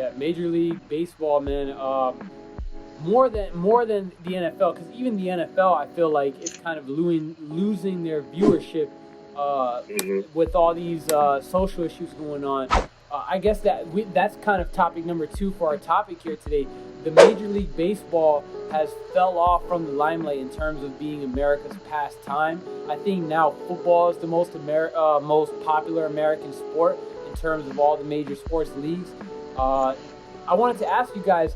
Yeah, Major League Baseball, man. More than the NFL, because even the NFL, I feel like it's kind of losing their viewership uh, Hmm. with all these social issues going on. I guess that's kind of topic number two for our topic here today. The Major League Baseball has fell off from the limelight in terms of being America's pastime. I think now football is the most popular American sport in terms of all the major sports leagues. Uh, I wanted to ask you guys,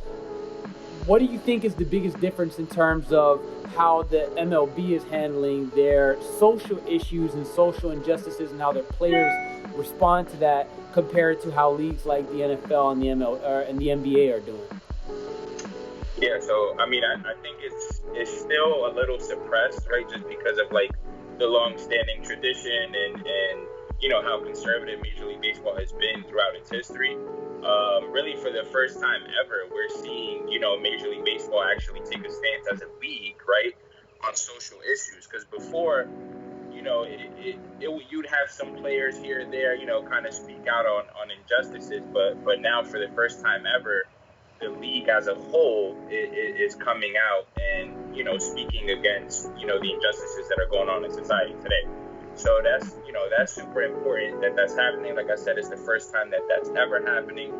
what do you think is the biggest difference in terms of how the MLB is handling their social issues and social injustices, and how their players respond to that, compared to how leagues like the NFL and the and the NBA are doing? Yeah, so I mean, I think it's still a little suppressed, right? Just because of like the long-standing tradition and how conservative Major League Baseball has been throughout its history. Really, for the first time ever, we're seeing Major League Baseball actually take a stance as a league, right, on social issues. Because before, you'd have some players here and there, kind of speak out on injustices, but now for the first time ever, the league as a whole is coming out and speaking against the injustices that are going on in society today. So that's super important that that's happening. Like I said, it's the first time that that's ever happening.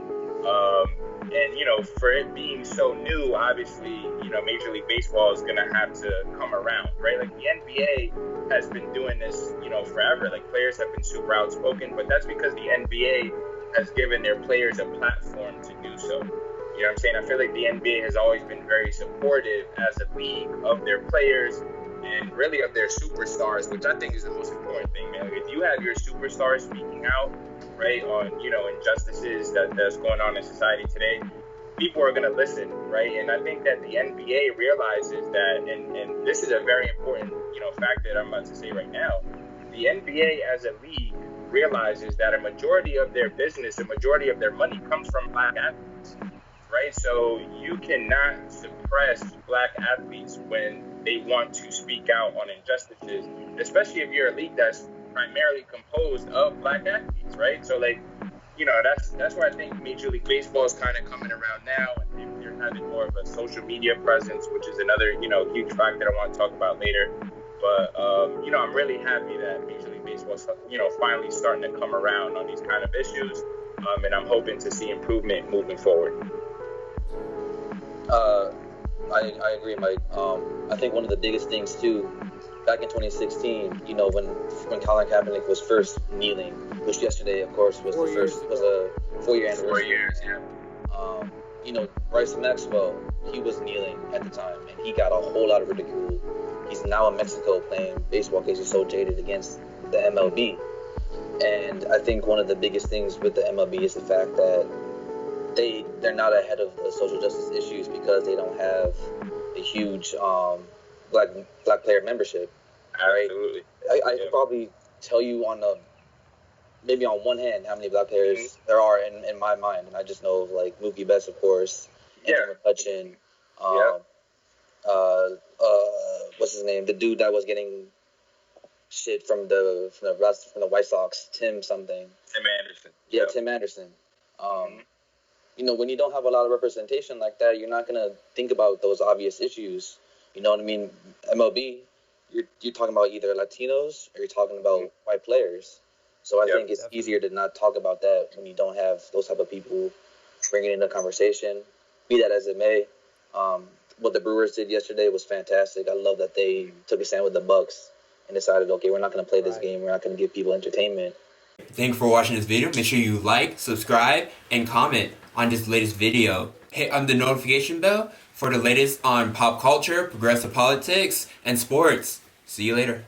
And for it being so new, obviously Major League Baseball is gonna have to come around, right? Like the NBA has been doing this forever. Like players have been super outspoken, but that's because the NBA has given their players a platform to do so. You know what I'm saying? I feel like the NBA has always been very supportive as a league of their players and really of their superstars, which I think is the most important thing, man. Like if you have your superstars speaking out, right, on injustices that's going on in society today, people are going to listen, right? And I think that the NBA realizes that, and this is a very important fact that I'm about to say right now. The NBA as a league realizes that a majority of their business, a majority of their money comes from black athletes. Right, so you cannot suppress black athletes when they want to speak out on injustices, especially if you're a league that's primarily composed of black athletes, right? So that's where I think Major League Baseball is kind of coming around now, and they're having more of a social media presence, which is another huge fact that I want to talk about later. But I'm really happy that Major League Baseball is finally starting to come around on these kind of issues, and I'm hoping to see improvement moving forward. I agree, Mike. I think one of the biggest things too, back in 2016, when Colin Kaepernick was first kneeling, which yesterday, of course, was a 4-year anniversary. 4 years, yeah. Bryce Maxwell, he was kneeling at the time, and he got a whole lot of ridicule. He's now in Mexico playing baseball because he's so jaded against the MLB. And I think one of the biggest things with the MLB is the fact that they're not ahead of the social justice issues because they don't have a huge black player membership. Absolutely. Right? I could probably tell you maybe on one hand how many black players there are in my mind, and I just know of like Mookie Betts, of course, Andrew McCutchen, what's his name, the dude that was getting shit from the White Sox, Tim something. Tim Anderson. Yeah, Tim Anderson. When you don't have a lot of representation like that, you're not gonna think about those obvious issues. You know what I mean? MLB, you're talking about either Latinos or you're talking about white players. So I think it's easier to not talk about that when you don't have those type of people bringing in the conversation. Be that as it may, what the Brewers did yesterday was fantastic. I love that they took a stand with the Bucks and decided, okay, we're not going to play this game. We're not going to give people entertainment. Thanks for watching this video. Make sure you like, subscribe, and comment on this latest video. Hit on the notification bell for the latest on pop culture, progressive politics, and sports. See you later.